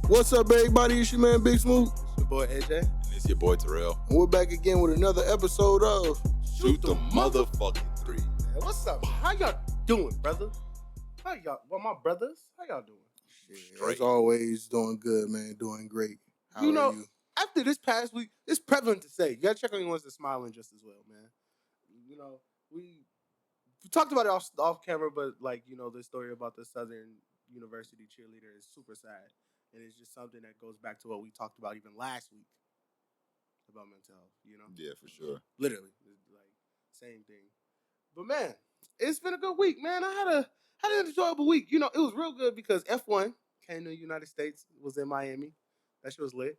What's up, everybody? It's your man, Big Smoot. It's your boy, AJ. And it's your boy, Terrell. And we're back again with another episode of Shoot the motherfucking three. Man, what's up? How y'all doing, brother? How y'all? Well, my brothers, how y'all doing? Shit, as always, doing good, man. Doing great. How are you? After this past week, it's prevalent to say, you gotta check on your ones that's smiling just as well, man. You know, we talked about it off camera, but like, you know, the story about the Southern University cheerleader is super sad. And it's just something that goes back to what we talked about even last week about mental health, you know? Yeah, for sure. Literally. Like, same thing. But man, it's been a good week, man. I had an enjoyable week. You know, it was real good because F1 came to the United States, was in Miami. That shit was lit.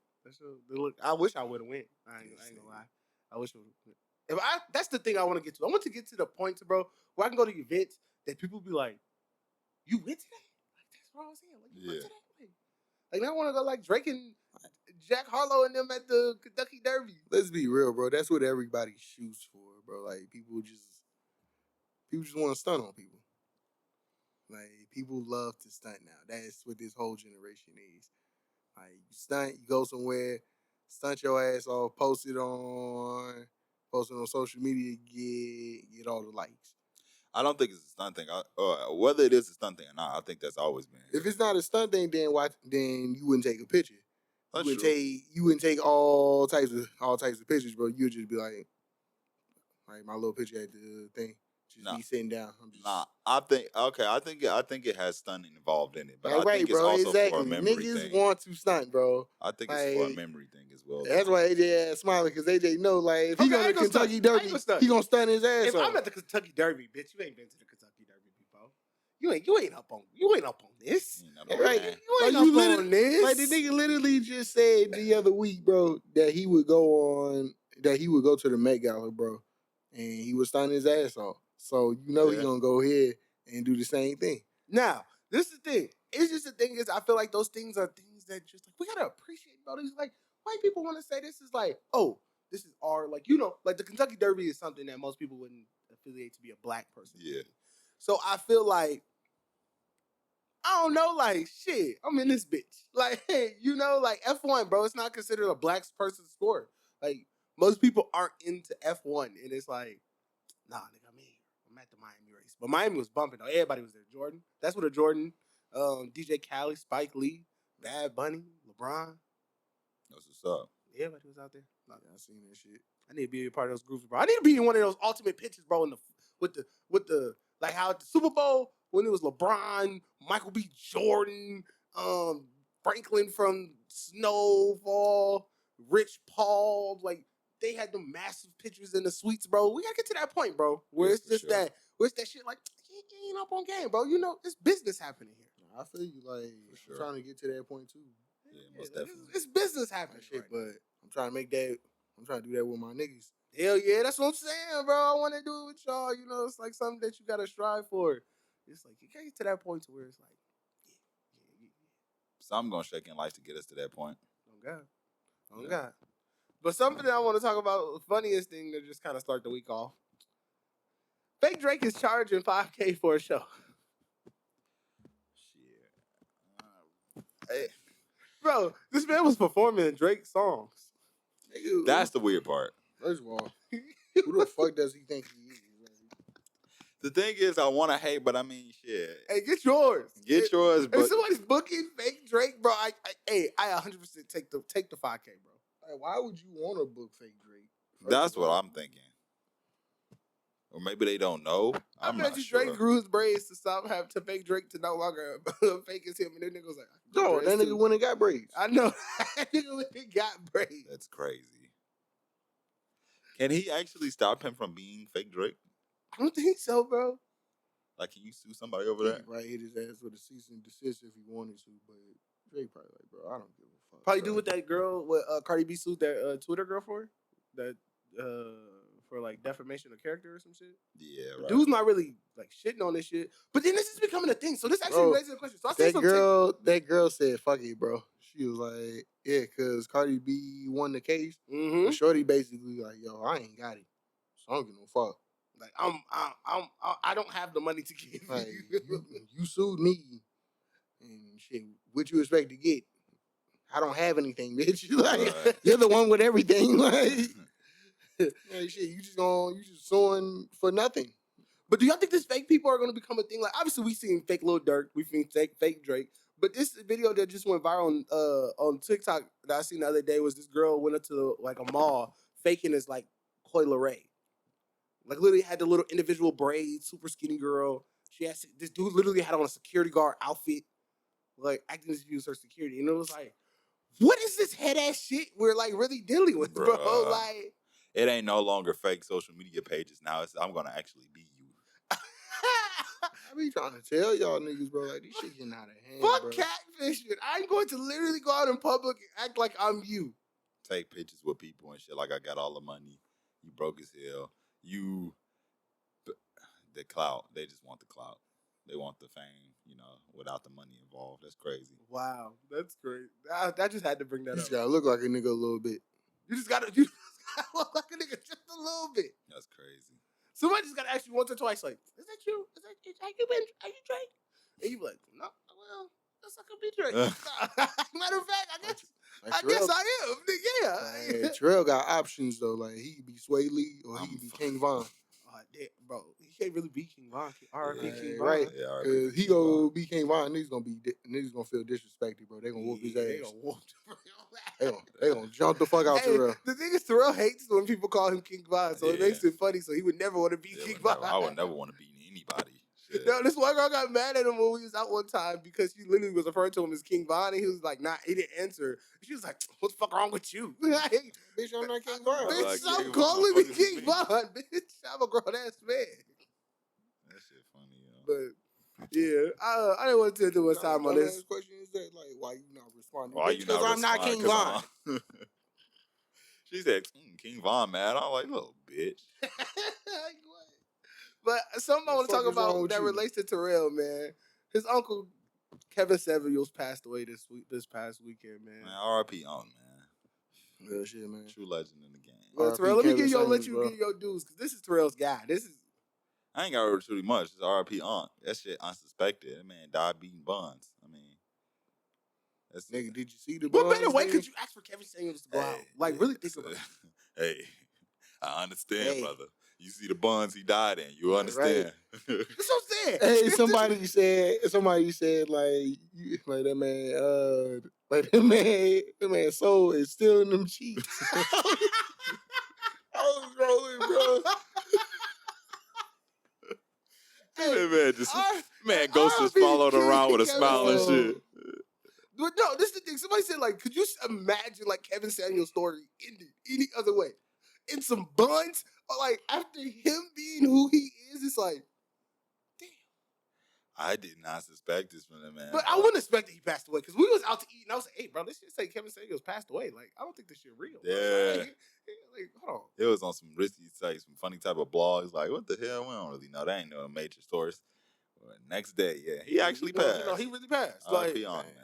I wish I would have went. I ain't gonna lie. I wish I would have. That's the thing I want to get to. I want to get to the point, bro, where I can go to events that people be like, you went to that? Like, that's what I was saying. Like, you went to that? Like, I want to go like Drake and Jack Harlow and them at the Kentucky Derby. Let's be real, bro. That's what everybody shoots for, bro. Like, people just want to stunt on people. Like, people love to stunt now. That's what this whole generation is. Like, you stunt, you go somewhere, stunt your ass off, post it on social media, get all the likes. I don't think it's a stunt thing. Whether it is a stunt thing or not, I think that's always been. If it's not a stunt thing, then you wouldn't take a picture. That's You wouldn't take all types of pictures, bro. You'd just be like my little picture at the thing, just be sitting down. I think it has stunting involved in it, but like, I think it's also for a memory Niggas thing. want to stunt, bro. I think it's for a memory thing as well. That's why AJ ass smiling, because AJ know, like, if he go to Kentucky Derby, he gonna stunt his ass off. If off. I'm at the Kentucky Derby, bitch, you ain't been to the Kentucky Derby before. You ain't up on this. Right? You ain't up on this. Like, the nigga literally just said the other week, bro, that he would go to the Met Gala, bro, and he would stunt his ass off. So you know he's gonna go ahead and do the same thing. Now, this is the thing. It's just the thing is, I feel like those things are things that just like we gotta appreciate, bro. It's like white people want to say this is like, oh, this is our, like, you know, like the Kentucky Derby is something that most people wouldn't affiliate to be a black person. Yeah. So I feel like, I don't know, like, shit, I'm in this bitch. Like, hey, you know, like F1, bro, it's not considered a black person's sport. Like, most people aren't into F1, and it's like, nah, nigga, I'm at the Miami race. But Miami was bumping, though. Everybody was there. Jordan. That's what a Jordan, DJ Khaled, Spike Lee, Bad Bunny, LeBron. That's what's up. Everybody was out there. I seen that shit. I need to be a part of those groups, bro. I need to be in one of those ultimate pictures, bro, with the like how at the Super Bowl when it was LeBron, Michael B. Jordan, Franklin from Snowfall, Rich Paul, like they had them massive pictures in the suites, bro. We gotta get to that point, bro, where it's just that shit like you ain't up on game, bro. You know, it's business happening here. I feel you, like, I'm trying to get to that point too. Yeah, most definitely. It's business happening, shit, right, but I'm trying to do that with my niggas. Hell yeah, that's what I'm saying, bro. I want to do it with y'all. You know, it's like something that you gotta strive for. It's like you can't get to that point to where it's like, yeah. So I'm gonna shake in life to get us to that point. Oh God. But something that I want to talk about, the funniest thing to just kind of start the week off. Fake Drake is charging $5K for a show. Shit. Hey. Bro, this man was performing Drake's songs. That's the weird part. First of all, who the fuck does he think he is? The thing is, I want to hate, but I mean, shit. Hey, get yours. Get yours, but if somebody's booking fake Drake, bro, I 100% take the $5K, bro. Like, why would you want to book fake Drake? That's what I'm thinking. Or maybe they don't know. I bet you Drake grew his braids to fake Drake to no longer fake as him, and then nigga was like, no, that nigga went and got braids. I know. That nigga went and got braids. That's crazy. Can he actually stop him from being fake Drake? I don't think so, bro. Like, can you sue somebody over that? Right, hit his ass with a cease and desist if he wanted to, but Drake probably like, bro, I don't give a fuck. Probably do with that girl, what Cardi B sued that Twitter girl for? That, for like defamation of character or some shit. Yeah, right. Dude's not really like shitting on this shit, but then this is becoming a thing. So this actually raises a question. So I say that girl said, "Fuck it, bro." She was like, yeah, because Cardi B won the case. Mm-hmm. But Shorty basically like, yo, I ain't got it. So I don't give no fuck. Like I don't have the money to give Like, you. you sued me and shit, what you expect to get? I don't have anything, bitch. Like, you're the one with everything. Like shit, you just suing for nothing. But do y'all think this fake people are going to become a thing? Like, obviously, we seen fake Lil Durk, we seen fake Drake, but this video that just went viral on TikTok that I seen the other day was this girl went up to like a mall faking as like Coi Leray. Like, literally had the little individual braids, super skinny girl. This dude literally had on a security guard outfit, like acting as if he was her security, and it was like, what is this head ass shit we're like really dealing with, bro? Bruh. Like, It ain't no longer fake social media pages now. I'm gonna actually be you. I be trying to tell y'all niggas, bro, like, this shit getting out of hand, fuck bro. catfishing. I'm going to literally go out in public and act like I'm you. Take pictures with people and shit like I got all the money. You broke as hell. The clout. They just want the clout. They want the fame, without the money involved. That's crazy. Wow, that's great. I just had to bring that You up. just gotta look like a nigga a little bit. You just gotta look like a nigga just a little bit. That's crazy. Somebody just gotta ask you once or twice, like, is that you? Are you Drake? And you be like, no, well, that's not gonna be Drake. Matter of fact, I guess I am. Yeah. Like, Terrell got options though. Like, he could be Sway Lee or he could be King Von. Bro, he can't really be King Von. R.I.P King Von. Right. Yeah, Cause he go be King Von, niggas gonna feel disrespected, bro. They gonna whoop his ass. They gonna whoop They gonna jump the fuck out Terrell. The thing is, Terrell hates when people call him King Von, so it makes it funny. So he would never want to be King Von. I would never want to be anybody. Shit. No, this one girl got mad at him when we was out one time because she literally was referring to him as King Von, and he was like, he didn't answer. She was like, what the fuck wrong with you? Bitch, I'm not King Von. Bitch, Like, stop King calling Von, me what the fuck King does Von, bitch. I'm a grown ass man. That shit funny, yo. But yeah, I didn't want to take too much time on this. The question is that, like, why you not responding? Why you not I'm not King Von. She said, King Von, man. I'm like, little bitch. But something I want to talk about that you? relates to Terrell, man. His uncle Kevin Samuels passed away this past weekend, man. Man, R.I.P. on, man. Real shit, man. True legend in the game. Well, Terrell, let me let you get your dues, because this is Terrell's guy. I ain't got to too much. It's R.I.P. Aunt. That shit unsuspected. That man died beating buns. I mean, that's nigga. Did you see the? What better way could you ask for Kevin Samuels to go out? Like, really think about it. Hey, I understand, brother. You see the buns he died in. You understand? Right. That's what I'm saying. Hey, somebody said like that man soul is still in them cheeks. I was rolling, bro. Ghost just followed around with a smile and shit. But no, this is the thing. Somebody said, like, could you imagine like Kevin Samuels' story ended any other way? In some buns? Or like after him being who he is, it's like, damn. I did not suspect this from him, man. But I wouldn't expect that he passed away, because we was out to eat and I was like, hey, bro, this shit say Kevin Samuels passed away. Like, I don't think this shit real. Yeah. Like, hold on. It was on some risky sites, some funny type of blogs. Like, what the hell? We don't really know. That ain't no major source. But next day, yeah, he actually passed. No, he really passed. R.I.P. on, man.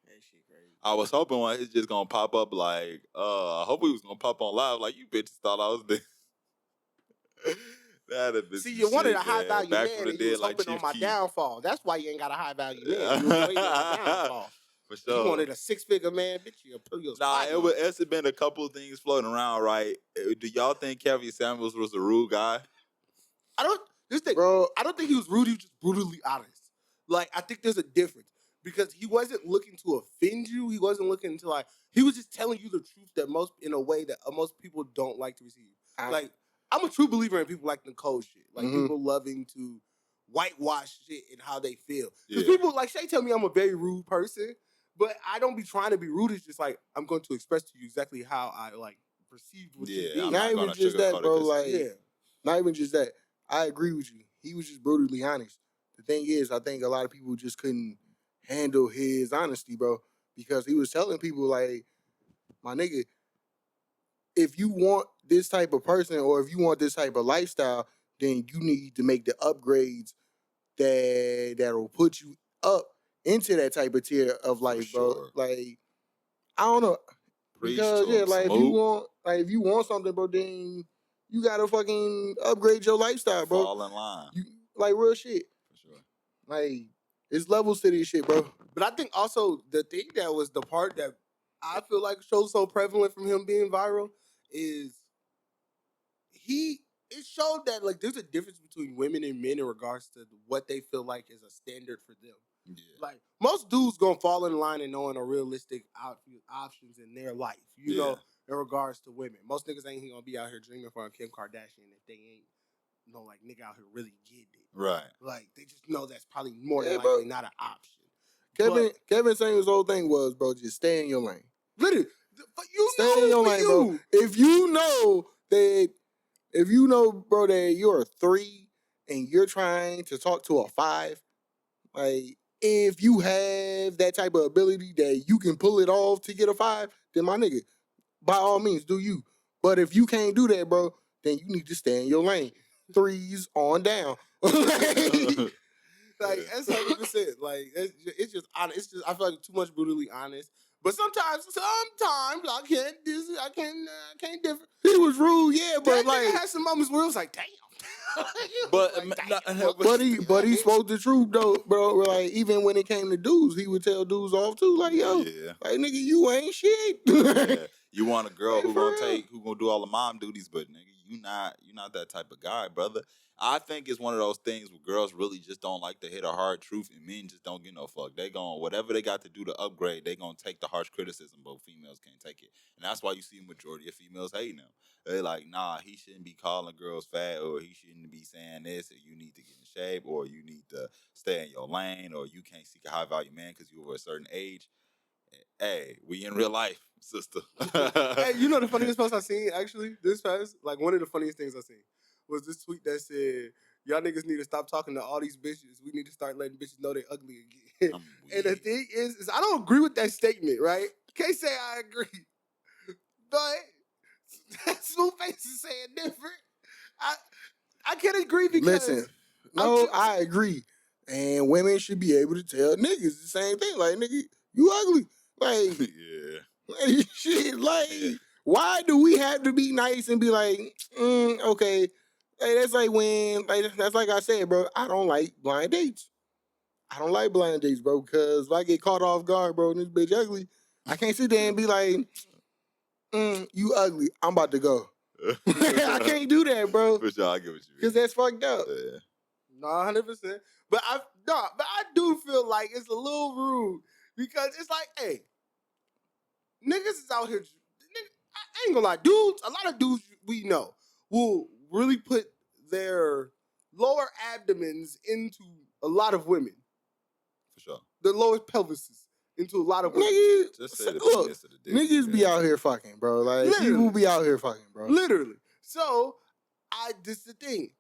That shit crazy. I was hoping one it's just gonna pop up like, I hope he was gonna pop on live. Like, you bitches thought I was dead. See, you wanted a high value man, and you was like hoping on my downfall. That's why you ain't got a high value man. Yeah. You was waiting on my downfall. For sure. You wanted a 6-figure man, bitch. It's been a couple of things floating around, right? Do y'all think Kevin Samuels was a rude guy? I don't think he was rude. He was just brutally honest. Like, I think there's a difference. Because he wasn't looking to offend you. He wasn't looking to he was just telling you the truth in a way that most people don't like to receive. I'm a true believer in people like the cold shit. Like, people loving to whitewash shit and how they feel. Because people, like Shay tell me I'm a very rude person, but I don't be trying to be rude. It's just like, I'm going to express to you exactly how I, perceived what you did. Not even just that, bro. Not even just that. I agree with you. He was just brutally honest. The thing is, I think a lot of people just couldn't handle his honesty, bro, because he was telling people like, my nigga, if you want this type of person or if you want this type of lifestyle, then you need to make the upgrades that'll put you up into that type of tier of life, bro. Like, I don't know. Preach Because to 'em, like Smoot. if you want something, bro, then you gotta fucking upgrade your lifestyle, bro. Fall in line. You like real shit. For sure. Like it's levels to this shit, bro. But I think also the thing that was the part that I feel like shows so prevalent from him being viral is it showed that like there's a difference between women and men in regards to what they feel like is a standard for them. Yeah. Like most dudes gonna fall in line and knowing a realistic options in their life, you know, in regards to women. Most niggas ain't gonna be out here dreaming for a Kim Kardashian if they ain't like nigga out here really get it. Right. Like they just know that's probably more than bro. likely not an option. Kevin Samuels' whole thing was, bro, just stay in your lane. Literally, you stay know in your lane, bro. If you know, bro, that you're a 3 and you're trying to talk to a 5, like if you have that type of ability that you can pull it off to get a 5, then my nigga, by all means, do you. But if you can't do that, bro, then you need to stay in your lane. 3s on down. Like that's 100%. Like it's just honest. It's just I feel like too much brutally honest. But sometimes I can't differ. He was rude, yeah, but that like nigga had some moments where it was like, damn. But but he spoke the truth though, bro. Like even when it came to dudes, he would tell dudes off too. Like yo, like nigga, you ain't shit. Yeah. You want a girl Like, who for gonna real. do all the mom duties, but nigga, you not that type of guy, brother. I think it's one of those things where girls really just don't like to hit a hard truth, and men just don't get no fuck. They gon' whatever they got to do to upgrade, they gonna take the harsh criticism, but females can't take it, and that's why you see a majority of females hating them. They like, nah, he shouldn't be calling girls fat, or he shouldn't be saying this, or you need to get in shape, or you need to stay in your lane, or you can't seek a high value man because you over a certain age. Hey, we in real life, sister. Hey, you know the funniest post I seen actually this past? Like one of the funniest things I seen was this tweet that said, "Y'all niggas need to stop talking to all these bitches. We need to start letting bitches know they ugly again." And the thing is I don't agree with that statement, right? Can't say I agree, but Smooth Face is saying different. I can't agree because Listen, no, I agree. And women should be able to tell niggas the same thing. Like, nigga, you ugly. Like, like shit, like, why do we have to be nice and be like, okay. Like, that's like when, like, that's like I said, bro, I don't like blind dates. I don't like blind dates, bro, because if I get caught off guard, bro, and this bitch ugly, I can't sit there and be like, you ugly, I'm about to go. I can't do that, bro. For sure, I get what you mean. Because that's fucked up. Yeah. No, 100%. But I do feel like it's a little rude because it's like, hey, niggas is out here. I ain't gonna lie, dudes. A lot of dudes we know will really put their lower abdomens into a lot of women. For sure. The lower pelvises into a lot of women. Niggas, Just say the look, penis of the dick. niggas be out here fucking, bro. Like, people be out here fucking, bro. Literally. So, this is the thing.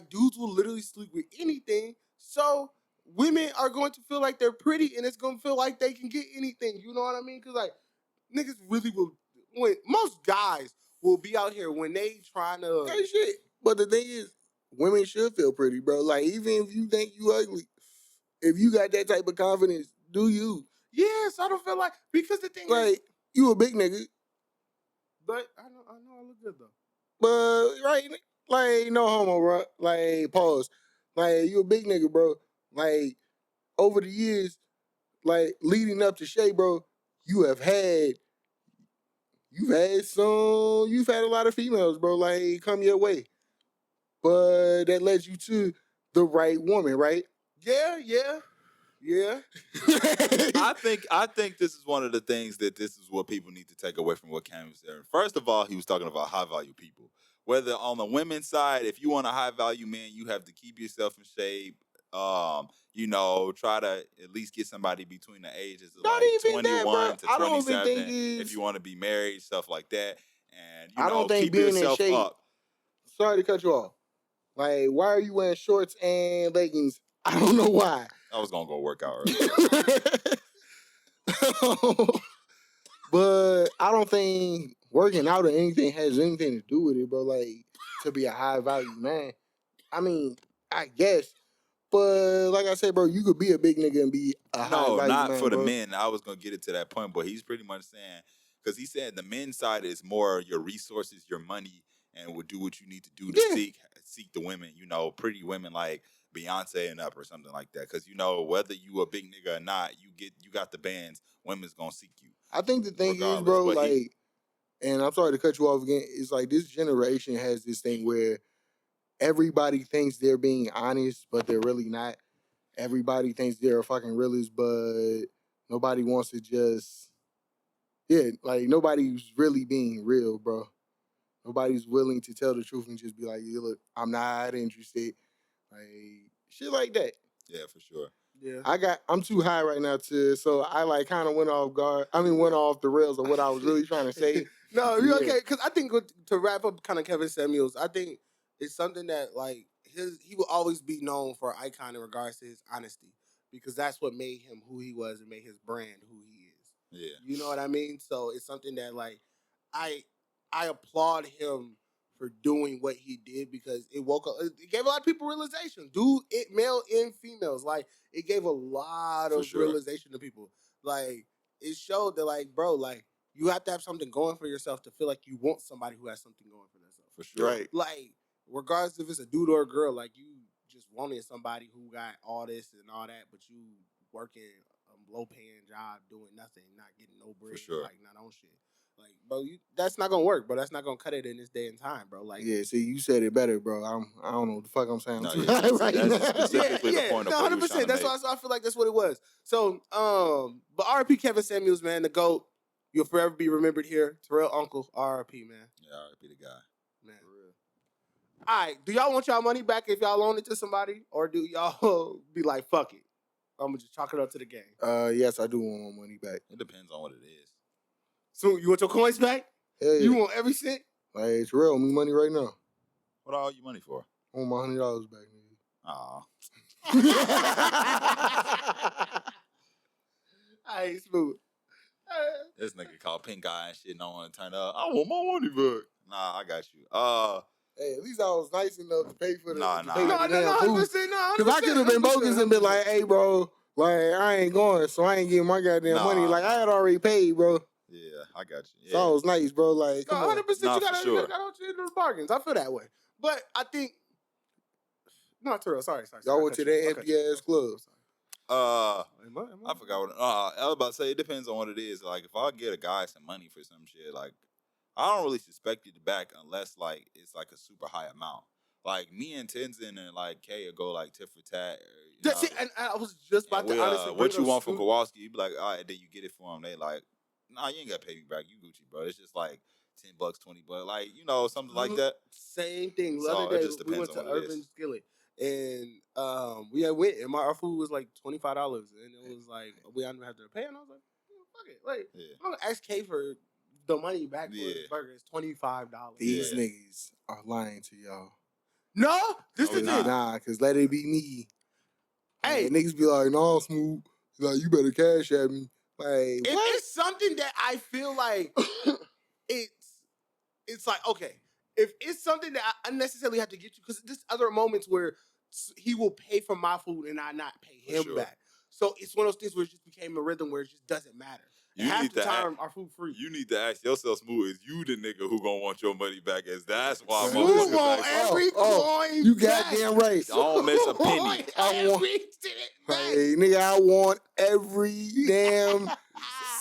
Dudes will literally sleep with anything. So, women are going to feel like they're pretty and it's going to feel like they can get anything. You know what I mean? Because, like, niggas really will. Most guys will be out here when they trying to. Hey, shit. But the thing is, women should feel pretty, bro. Like, even if you think you ugly, if you got that type of confidence, do you? Yes, I don't feel like. Because the thing like, is. You a big nigga. But I know I look good, though. But, right, like, no homo, bro. Like, pause. Like, you a big nigga, bro. Like, over the years, like, leading up to Shay, bro, you've had a lot of females, bro, like, come your way. But that led you to the right woman, right? Yeah. I think this is one of the things that this is what people need to take away from what Cam was saying. First of all, he was talking about high value people. Whether on the women's side, if you want a high value man, you have to keep yourself in shape. Try to at least get somebody between the ages of Not like even 21 that, to bro. I don't 27 even think if you want to be married, stuff like that. And I don't think keep being yourself in shape. up. Sorry to cut you off. Like, why are you wearing shorts and leggings? I don't know why. I was gonna go work out early. But I don't think working out or anything has anything to do with it, bro. Like, to be a high value man. I mean, I guess, But like I said, bro, you could be a big nigga and be a high No, value not man, for the bro. men. I was gonna get it to that point, but he's pretty much saying because he said the men's side is more your resources, your money, and will do what you need to do to Yeah. seek the women. You know, pretty women like Beyonce and up or something like that. Because you know whether you a big nigga or not, you got the bands. Women's gonna seek you. I think the thing is, Regardless, bro, but he- like, and I'm sorry to cut you off again. It's like this generation has this thing where everybody thinks they're being honest, but they're really not. Everybody thinks they're a fucking realist, but nobody wants to just, yeah, like nobody's really being real, bro. Nobody's willing to tell the truth and just be like, yeah, look, I'm not interested. Like, shit like that. Yeah, for sure. Yeah. I'm too high right now so I like kind of went off guard. I mean, went off the rails of what I was really trying to say. No, you Yeah. okay? Because I think to wrap up kind of Kevin Samuels, I think it's something that like he will always be known for an icon in regards to his honesty because that's what made him who he was and made his brand who he is. Yeah, You know what I mean? So it's something that like I applaud him for doing what he did because it gave a lot of people realization. Male and females, like it gave a lot For of sure. realization to people. Like it showed that like, bro, like you have to have something going for yourself to feel like you want somebody who has something going for themselves. for sure. Right. Like, regardless if it's a dude or a girl, like you just wanted somebody who got all this and all that, but you working a low paying job doing nothing, not getting no bread, sure. like not on shit. Like, bro, that's not gonna work, bro. That's not gonna cut it in this day and time, bro. Like, Yeah, see, you said it better, bro. I don't know what the fuck I'm saying. No, I'm too yeah, high right that's now. specifically the point of what he was trying to That's make. why I feel like that's what it was. So, but R.I.P Kevin Samuels, man, the GOAT. You'll forever be remembered here. Terrell Uncle, R.I.P, man. Yeah, R.I.P the guy. Man. All right, do y'all want y'all money back if y'all loan it to somebody? Or do y'all be like, fuck it, I'm going to just chalk it up to the game? Yes, I do want my money back. It depends on what it is. So, you want your coins back? Hell yeah. You want every cent? Like, Terrell, me money right now. What all you money for? I want my $100 back, Aw. I ain't smooth. This nigga called pink eye and shit and don't want to turn up. I want my money back. Nah, I got you. Hey, at least I was nice enough to pay for the Nah. to pay No, for the damn food. 100%, no, Because I could have been bogus and been like, hey, bro, like, I ain't going, so I ain't getting my goddamn Nah. money. Like, I had already paid, bro. Yeah, I got you. Yeah. So I was nice, bro. Like, No, come on. 100%, Nah, you for gotta sure. you gotta into the bargains. I feel that way. But I think, no, Terrell, sorry. Y'all went to that empty ass club. I forgot what I was about to say. It depends on what it is. Like, if I get a guy some money for some shit, like, I don't really suspect you to back unless, like, it's, like, a super high amount. Like, me and Tenzin and, like, Kay will go, like, tit for tat. That's it, and I was just about to honestly bring what you up want from Smoot. Kowalski, you be like, all right, then you get it for him. They like, nah, you ain't got to pay me back. You Gucci, bro. It's just, like, $10, $20. Like, you know, something like that. Same thing. The So, other it day just we depends went to on what it Urban is. Skillet, and we had went, and our food was like $25, and it was like we didn't have to pay, and I was like, fuck it, like Yeah. I'm gonna ask K for the money back for Yeah. his burger. It's $25. These Yeah. niggas are lying to y'all. No, this No, is we the thing. not. Nah, because let it be me. Hey, And niggas be like, no, Smooth. Like, you better cash at me. Like, if what? it's something that I feel like it's like, okay, if it's something that I unnecessarily have to get you, because there's other moments where he will pay for my food and I not pay For him sure. back. So it's one of those things where it just became a rhythm where it just doesn't matter. You Half need the to time, our food free. You need to ask yourself, Smooth, is you the nigga who gonna want your money back? As that's why I'm Smooth want every coin You back. goddamn right. Don't miss a penny. Want I want- every cent back. Hey, nigga, I want every damn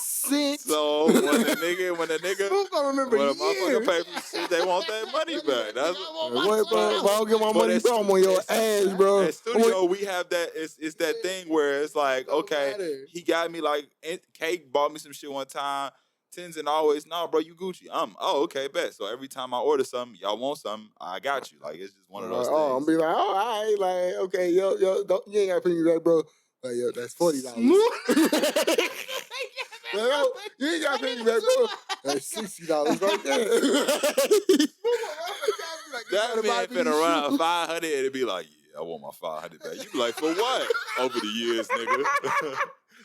cent. So when the nigga, Smooth gonna remember when a years. motherfucker pay for shit, they want that money back. That's What, bro? If I don't get my But money, it's- bro, I'm on your it's- ass, bro. At studio, we have that. It's that thing where it's like, Don't okay, matter. he got me like Cake bought me some shit one time. Tenzin always, nah, bro, you Gucci. Oh, okay, bet. So every time I order something, y'all want something, I got you. Like it's just one of those things. I'm be like, oh, all right, like, okay, yo, you ain't gotta pay me back, bro. Like, yo, that's $40. Yo, you ain't gotta pay me back, bro. That's $60 right there. That man finna run out 500 and it be like, yeah, I want my 500 back. You be like, for what? Over the years, nigga.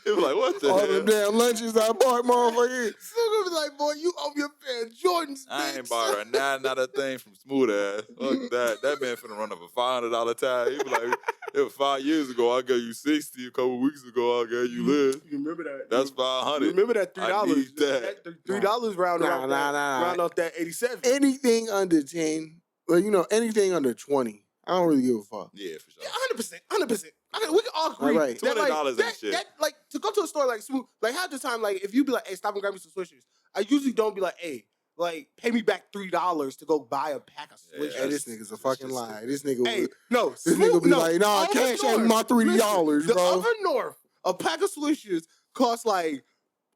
It be like, what the All hell? them damn lunches I bought, motherfucker. Still gonna be like, boy, you owe your pair of Jordans, I ain't bitch. bought not a thing from Smooth ass. Fuck that. That man finna run up a $500 tag. He be like, If 5 years ago I gave you 60, a couple weeks ago I gave you live. You remember that? That's 500. Remember that $3? I need that. $3 round Nah. off that 87. Anything under 10, well, anything under 20, I don't really give a fuck. Yeah, for sure. Yeah, 100%. We can all agree. Right. That, $20 ain't shit. That, like, to go to a store like Smoot, like, half the time, like, if you be like, hey, stop and grab me some Swishers, I usually don't be like, hey, like, pay me back $3 to go buy a pack of Swishers. Hey, this nigga's a fucking lie. This nigga Smoot, be like, nah, cash ain't my $3, the bro. other north, a pack of Swishers costs like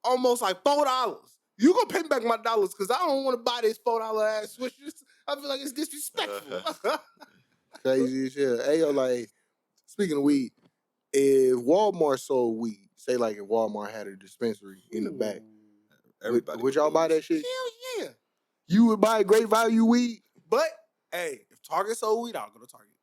almost like $4. You gonna pay me back my dollars because I don't want to buy this $4 ass Swishers. I feel like it's disrespectful. Crazy as hell. Hey, yo, like, speaking of weed, if Walmart sold weed, say like if Walmart had a dispensary in the back, Everybody would y'all buy that shit? Hell yeah. You would buy great value weed? But hey, if Target sold weed, I'll go to Target.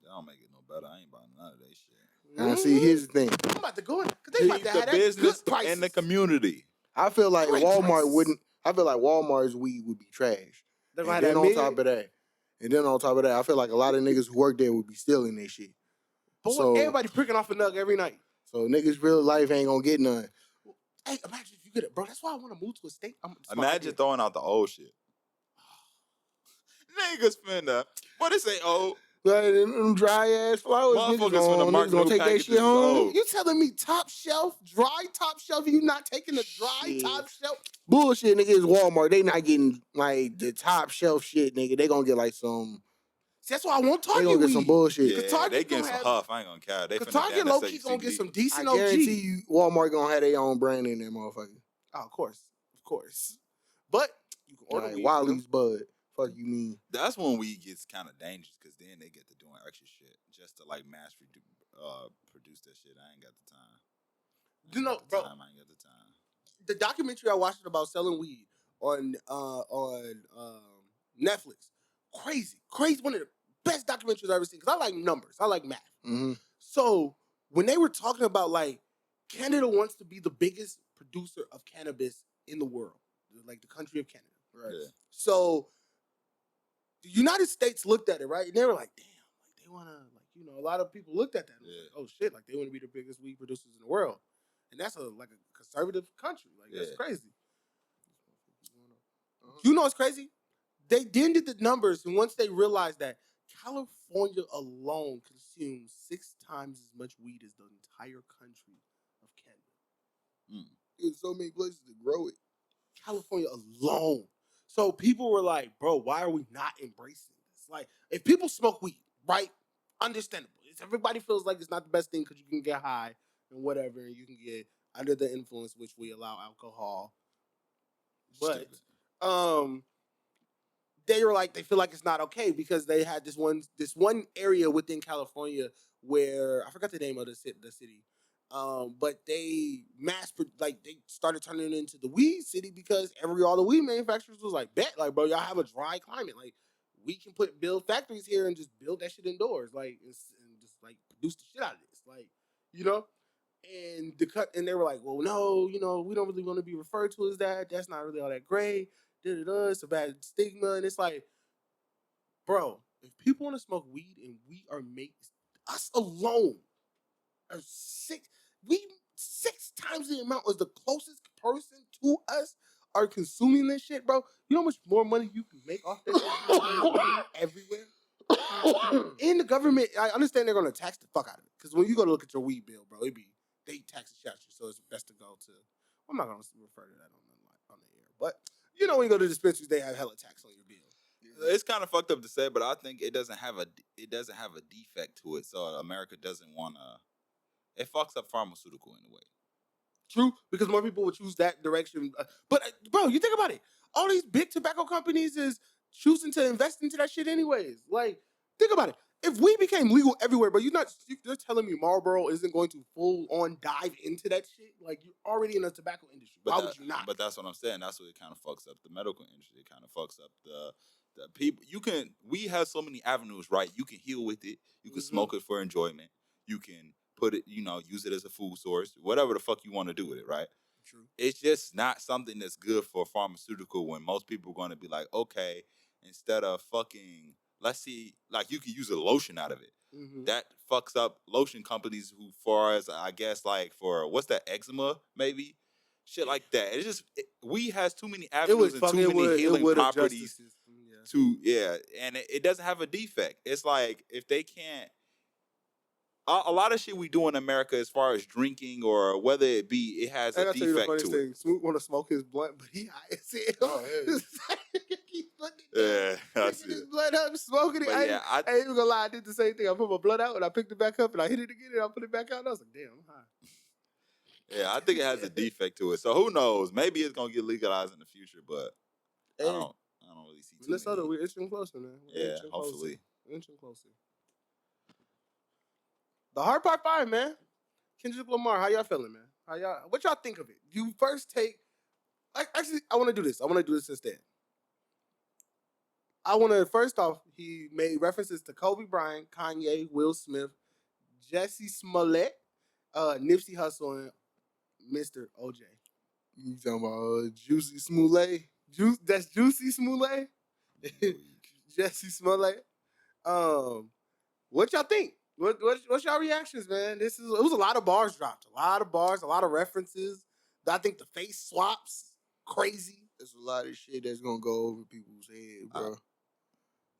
That don't make it no better. I ain't buying none of that shit. Now, see, here's the thing. I'm about to go in because they about Keep to the have that business good prices. and the community. I feel like Great Walmart prices. wouldn't. I feel like Walmart's weed would be trash. They're And gonna then have on that top of that, I feel like a lot of niggas who work there would be stealing their shit. Boy, So- everybody pricking off a nug every night. So niggas' real life ain't gonna get none. Hey, imagine if you get it, bro. That's why I want to move to a state. Imagine throwing out the old shit. Niggas finna. What they say, old? Like them dry ass flowers, Motherfuckers finna mark niggas gonna new take that packages shit as home. old. You telling me top shelf, dry top shelf? You not taking the dry Shit. top shelf? Bullshit, nigga, is Walmart. They not getting like the top shelf shit, nigga. They gonna get like some. See, that's why I want They Target gonna get weed. some bullshit. Yeah, Target they getting gonna some have- huff. I ain't gonna care. They Cause finna Target damn low near key say gonna get CBD. some I decent OG. guarantee you, Walmart gonna have their own brand in there, motherfucker. Oh, of course. But you can order Like weed. Wiley's Bud. Fuck you mean? That's when weed gets kind of dangerous because then they get to doing extra shit just to like mass produce that shit. I ain't got the time. You know, bro. I ain't got the time. The documentary I watched about selling weed on Netflix, crazy. One of the best documentaries I've ever seen. Because I like numbers. I like math. Mm-hmm. So when they were talking about like Canada wants to be the biggest producer of cannabis in the world, like the country of Canada. Right. Yeah. So the United States looked at it, right? And they were like, damn, like they want to, like, a lot of people looked at that and was like, oh shit, like they want to be the biggest weed producers in the world. And that's a conservative country. Like, that's crazy. You know what's crazy? They then did the numbers, and once they realized that California alone consumes 6 times as much weed as the entire country of Canada. There's so many places to grow it. California alone. So people were like, bro, why are we not embracing this? Like, if people smoke weed, right? Understandable. Everybody feels like it's not the best thing because you can get high and whatever, and you can get under the influence, which we allow alcohol. But they were like, they feel like it's not okay because they had this one area within California where I forgot the name of the city. But they they started turning it into the weed city because all the weed manufacturers was like, bet, like, bro, y'all have a dry climate. Like, we can build factories here and just build that shit indoors, like, and just like produce the shit out of this, like, And they were like, well, no, we don't really want to be referred to as that. That's not really all that great. It's a bad stigma, and it's like, bro, if people want to smoke weed and we are making us alone are 6 times the amount as the closest person to us are consuming this shit, bro. You know how much more money you can make off this shit everywhere? In the government, I understand they're gonna tax the fuck out of it. Because when you go to look at your weed bill, bro, they tax the shit out you, so it's best to go to. I'm not gonna refer to that on the air, but when you go to dispensaries, they have hella tax on your bill. It's kind of fucked up to say, but I think it doesn't have a defect to it. So America doesn't want to. It fucks up pharmaceutical in a way. True, because more people would choose that direction. But bro, you think about it. All these big tobacco companies is choosing to invest into that shit anyways. Like, think about it. If we became legal everywhere, but you're telling me Marlboro isn't going to full on dive into that shit? Like, you're already in the tobacco industry. Why would you not? But that's what I'm saying. That's what it kind of fucks up the medical industry. It kind of fucks up the people. We have so many avenues, right? You can heal with it. You can smoke it for enjoyment. You can put it, use it as a food source, whatever the fuck you want to do with it, right? True. It's just not something that's good for pharmaceutical when most people are going to be like, okay, instead of fucking let's see, like you can use a lotion out of it. Mm-hmm. That fucks up lotion companies who, far as I guess, like for what's that, eczema maybe, shit like that. It's just weed has too many avenues and too many healing properties and it doesn't have a defect. It's like if they can't. A lot of shit we do in America, as far as drinking or whether it be, it has I a gotta tell you the defect funniest to it. thing. Smoot want to smoke his blunt, but he high as hell. Oh, hell. He's putting it down, I picking see his it. blunt up, smoking it. But yeah, I ain't even gonna lie. I did the same thing. I put my blunt out and I picked it back up and I hit it again and I put it back out. And I was like, damn, I'm high. Yeah, I think it has a defect to it. So who knows? Maybe it's gonna get legalized in the future, but I don't really see too Minnesota, many. we're inching closer, man. Yeah, hopefully. We're inching closer. The Heart Part 5, man. Kendrick Lamar, how y'all feeling, man? What y'all think of it? You first take. Actually, I want to do this. I want to do this instead. I want to, first off, he made references to Kobe Bryant, Kanye, Will Smith, Jesse Smollett, Nipsey Hussle, and Mr. OJ. You talking about Juicy Smollett? That's Juicy Smollett? Jesse Smollett. What y'all think? What's y'all reactions, man? It was a lot of bars dropped. A lot of bars, a lot of references. I think the face swaps, crazy. There's a lot of shit that's gonna go over people's head, bro.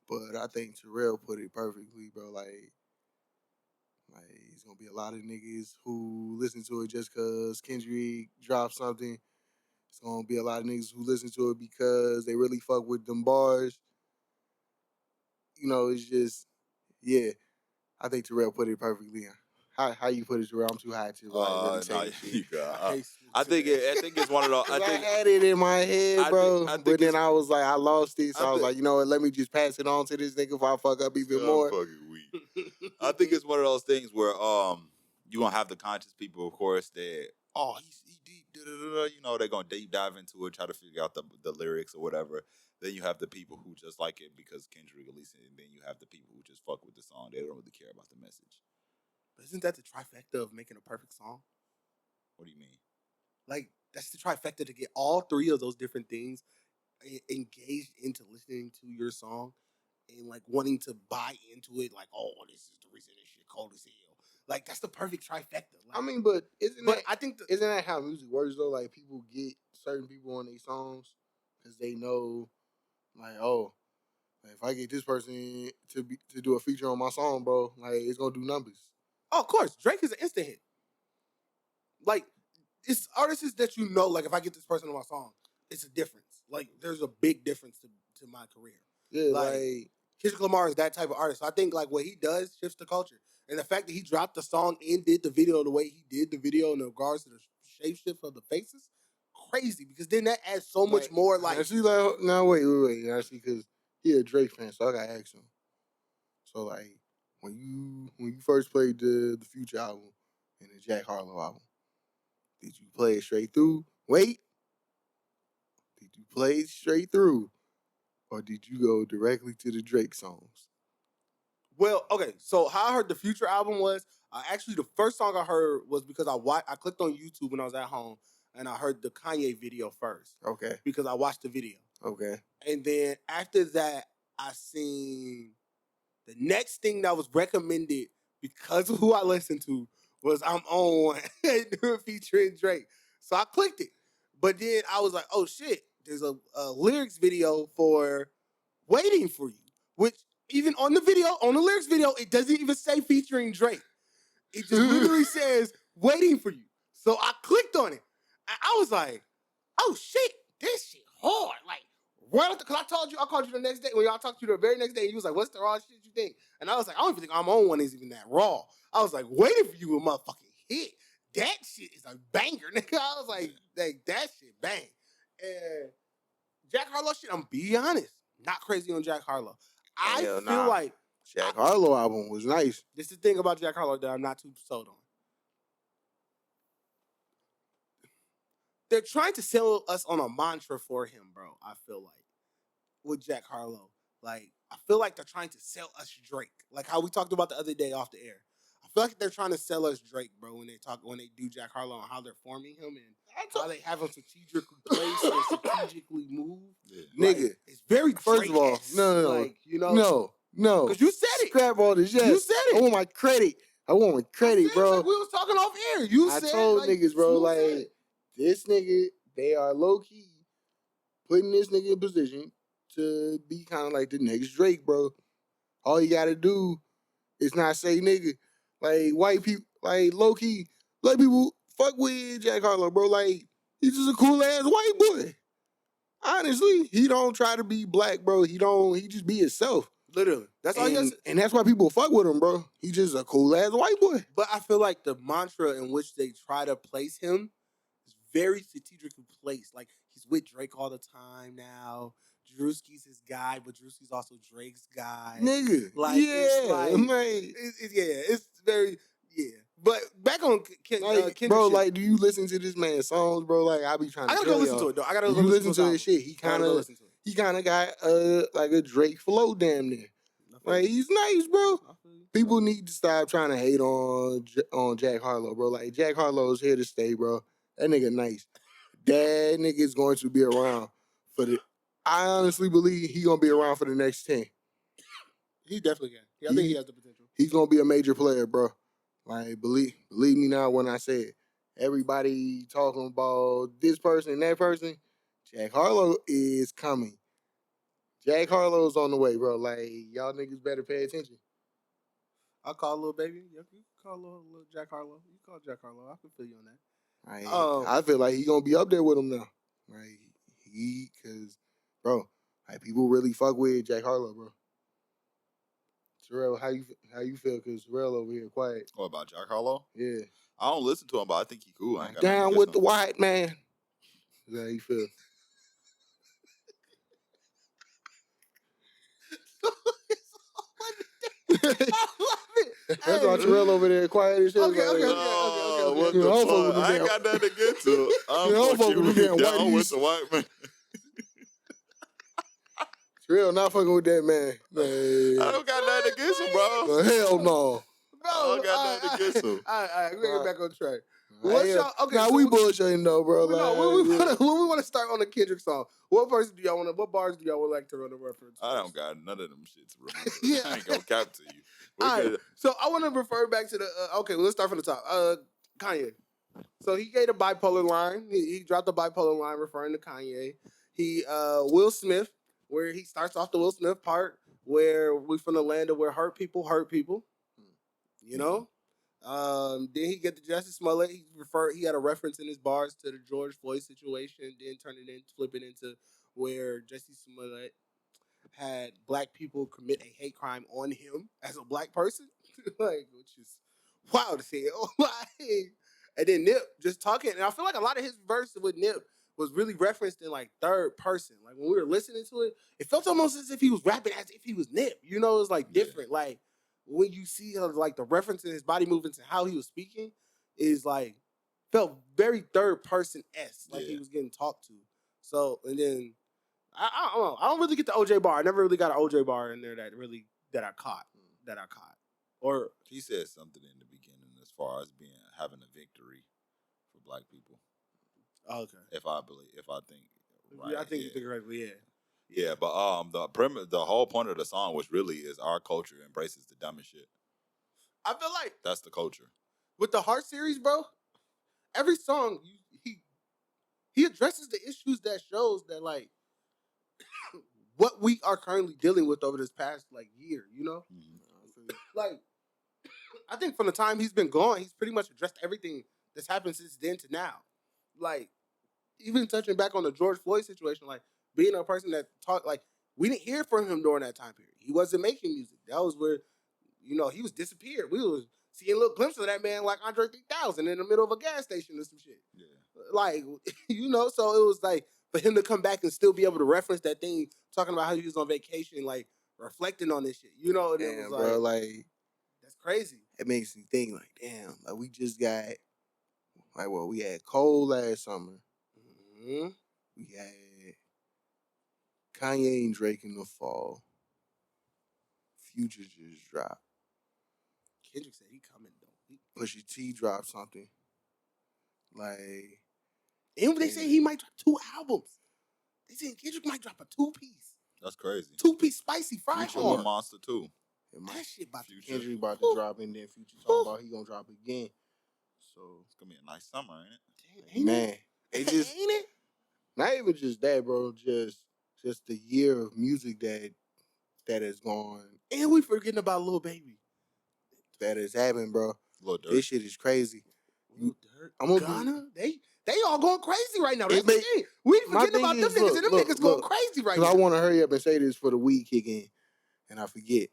But I think Terrell put it perfectly, bro. Like it's gonna be a lot of niggas who listen to it just cause Kendrick dropped something. It's gonna be a lot of niggas who listen to it because they really fuck with them bars. You know, it's just, yeah. I think Terrell put it perfectly. How you put it, Terrell? I'm too high to really say this shit. I think it's one of those. I had it in my head, bro. But then I was like, I lost it, so I was like, you know what? Let me just pass it on to this nigga if I fuck up even more. Fucking weak. I think it's one of those things where you gonna have the conscious people, of course, that he deep, you know, they're gonna deep dive into it, try to figure out the lyrics or whatever. Then you have the people who just like it because Kendrick released it, and then you have the people who just fuck with the song. They don't really care about the message. But isn't that the trifecta of making a perfect song? What do you mean? Like, that's the trifecta to get all three of those different things engaged into listening to your song and, like, wanting to buy into it. Like, oh, this is the reason this shit cold as hell. Like, that's the perfect trifecta. Like, I mean, but isn't that how music works, though? Like, people get certain people on their songs because they know, like, oh, if I get this person to do a feature on my song, bro, like, it's gonna do numbers. Oh, of course, Drake is an instant hit. Like, it's artists that you know, like, if I get this person on my song, it's a difference. Like, there's a big difference to my career. Yeah, like Kendrick Lamar is that type of artist. So I think, like, what he does shifts the culture. And the fact that he dropped the song and did the video the way he did the video in regards to the shape shift of the faces, crazy. Because then that adds so much more, like... Actually, like, no, wait. Actually, because he a Drake fan, so I gotta ask him. So, like, when you first played the Future album and the Jack Harlow album, did you play it straight through? Wait. Did you play it straight through? Or did you go directly to the Drake songs? Well, okay, so how I heard the Future album was, actually the first song I heard was because I clicked on YouTube when I was at home, and I heard the Kanye video first. Okay. Because I watched the video. Okay. And then after that, I seen the next thing that was recommended because of who I listened to was I'm On One featuring Drake. So I clicked it. But then I was like, oh shit, there's a lyrics video for Waiting for You, which even on the lyrics video, it doesn't even say featuring Drake. It just literally says Waiting for You. So I clicked on it. And I was like, oh shit, this shit hard. Like, because I called you the next day, when y'all talked to you the very next day, and you was like, what's the raw shit you think? And I was like, I don't even think I'm On One is even that raw. I was like, Waiting for You a motherfucking hit. That shit is a banger, nigga. I was like that shit bang. And Jack Harlow shit, I'm be honest, not crazy on Jack Harlow. I feel like Jack Harlow album was nice. This is the thing about Jack Harlow that I'm not too sold on. They're trying to sell us on a mantra for him, bro. I feel like with Jack Harlow, like I feel like they're trying to sell us Drake, like how we talked about the other day off the air. I feel like they're trying to sell us Drake, bro, when they do Jack Harlow and how they're forming him and how they have him strategically placed and strategically moved. Yeah. Nigga, it's very first of all, no, like, you know, No. Because you said it. Scrap all this. Yes. You said it. I want my credit. I want my credit, bro. Like we was talking off air. You I said told like, niggas, bro, Smoot like said. this nigga, they are low key putting this nigga in position to be kind of like the next Drake, bro. All you gotta do is not say nigga. Like white people, like low key, black people fuck with Jack Harlow, bro. Like he's just a cool ass white boy. Honestly, he don't try to be black, bro. He just be himself. Literally. That's all he has. And that's why people fuck with him, bro. He just a cool ass white boy. But I feel like the mantra in which they try to place him is very strategically placed. Like he's with Drake all the time now. Drewski's his guy, but Drewski's also Drake's guy. Nigga. Like yeah, it's like man. it's very But back on Like, Kendrick bro, shit. like, do you listen to this man's songs, bro? Like, I be trying to I gotta tell go listen y'all. to it though. I gotta If go you listen listen to his shit, he gotta go listen to it. he kind of got like a Drake flow damn near. Like he's nice, bro. People need to stop trying to hate on Jack Harlow, bro. Like Jack Harlow's here to stay, bro. That nigga nice. That nigga is going to be around for the. I honestly believe he gonna be around for the next 10. He definitely can. Yeah, I think he has the potential. He's gonna be a major player, bro. Like believe me now when I say it. Everybody talking about this person and that person. Jack Harlow is coming. Jack Harlow's on the way, bro. Like y'all niggas better pay attention. I'll call little baby. You can call little Jack Harlow. You call Jack Harlow. I can feel you on that. I feel like he gonna be up there with him now. Right? Cause bro, like people really fuck with Jack Harlow, bro. Terrell, how you feel? Cause Terrell over here quiet. What about Jack Harlow? Yeah. I don't listen to him, but I think he cool. I ain't got Down with the white man. Is that how you feel? I love it. That's why Terrell over there quiet as shit. Okay. What You the know, fuck? I ain't got nothing to get to. I'm don't fuck fucking with them damn down with whiteys. the white man. Terrell not fucking with that man. I don't got nothing against him, bro. No, hell no. Bro, I don't got nothing against him. All right, we get back on track. We bullshitting though, bro. When we want to start on the Kendrick song, what bars do y'all like to run a reference? I don't got none of them shits to remember. Yeah. I ain't gonna cap to you. All right, so I want to refer back to the. Let's start from the top. Kanye. So he gave a bipolar line. He dropped a bipolar line referring to Kanye. He Will Smith, where he starts off the Will Smith part, where we from the land of where hurt people hurt people. You know. Then he get to Justice Smollett. He had a reference in his bars to the George Floyd situation. Then flip it into where Jesse Smollett had black people commit a hate crime on him as a black person, which is wild as hell. And then Nip just talking, and I feel like a lot of his verse with Nip was really referenced in like third person. Like when we were listening to it, it felt almost as if he was rapping as if he was Nip. You know, it was like different. Like when you see like the reference in his body movements and how he was speaking is like felt very third person esque, like he was getting talked to. So and then I don't know. I don't really get the OJ bar. I never really got an OJ bar in there that I caught. Or he said something in the beginning as far as having a victory for black people. Okay. If I think right. I think you think correctly, yeah. Yeah, but the whole point of the song was really is our culture embraces the dumbest shit. I feel like that's the culture. With the Heart series, bro, every song he addresses the issues that shows that like what we are currently dealing with over this past like year, you know? Mm-hmm. Like I think from the time he's been gone, he's pretty much addressed everything that's happened since then to now. Like even touching back on the George Floyd situation, like being a person that talked, like we didn't hear from him during that time period. He wasn't making music. That was where, you know, he was disappeared. We was seeing little glimpses of that man like Andre 3000 in the middle of a gas station or some shit. Yeah. Like, you know, so it was like for him to come back and still be able to reference that thing, talking about how he was on vacation, like reflecting on this shit, you know? And damn, it was bro, like that's crazy. It makes me think like, damn, like we just got we had Cole last summer. Mm-hmm. We had Kanye and Drake in the fall. Future just dropped. Kendrick said he coming though. Pusha T dropped something. And they say he might drop 2 albums. They say Kendrick might drop a 2-piece. That's crazy. 2-piece spicy fried Future with horn. Monster too. That shit about Future. Kendrick about to drop, and then Future talking about he gonna drop again. So It's gonna be a nice summer, ain't it? man, it just ain't it? not even just that, bro. Just the year of music that has gone, And we forgetting about Lil Baby. that has happened, bro. Lil Durk. This shit is crazy. Lil Durk, I'm gonna Ghana, they all going crazy right now. That's It the make- thing. We ain't my forgetting thing about them is, niggas, and them look, niggas going look, crazy right because now. I want to hurry up and say this for the weed kick in, and I forget.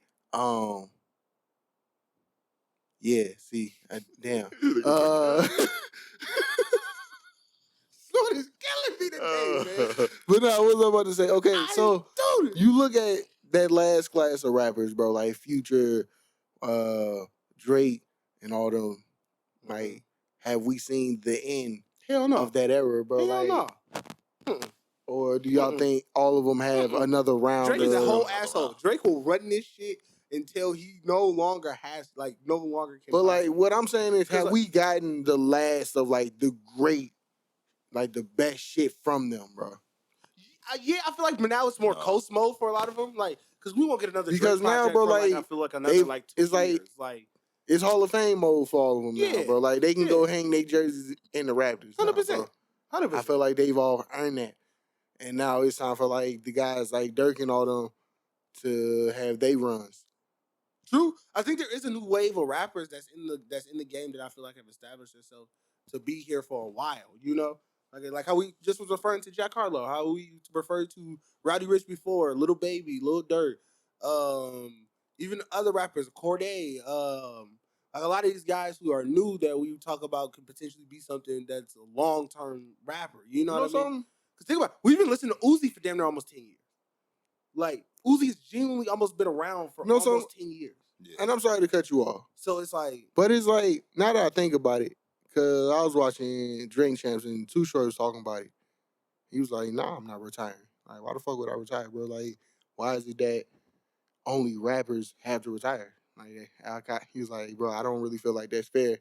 Yeah. See, damn. Snoot is killing me today, man. But no, what was I about to say? Okay, so Dude, you look at that last class of rappers, bro, like Future, Drake, and all them. Like, have we seen the end hell no. of that era, bro? Hell Like, no. or do y'all think all of them have another round? Drake is a whole Another asshole. round. Drake will run this shit until he no longer can. But like, what I'm saying is, have like- we gotten the last of like the great, like the best shit from them, bro? Yeah, I feel like now it's more No. coast mode for a lot of them. Like, because we won't get another Because Drake now, project bro, for, like, I feel like another they've- 2 it's like- years. Like, It's Hall of Fame mode for all of them now, Yeah, bro. Like they can yeah. go hang their jerseys in the Raptors. now, 100%. bro. 100%. I feel like they've all earned that, and now it's time for like the guys like Dirk and all them to have they runs. True. I think there is a new wave of rappers that's in the game that I feel like have established themselves to be here for a while. You know, like how we just was referring to Jack Harlow, how we referred to Roddy Ricch before, Little Baby, Lil Durk, even other rappers, Cordae, like a lot of these guys who are new that we talk about could potentially be something that's a long term rapper. You know what I mean? something? Because think about it, we've been listening to Uzi for damn near almost 10 years. Like, Uzi has genuinely almost been around for almost 10 years. Yeah. And I'm sorry to cut you off, So it's like, but it's like now that I think about it, because I was watching Drink Champs and Too Short was talking about it. He was like, "Nah, I'm not retiring. Like, why the fuck would I retire, bro? Like, why is it that only rappers have to retire?" He was like, "Bro, I don't really feel like that's fair."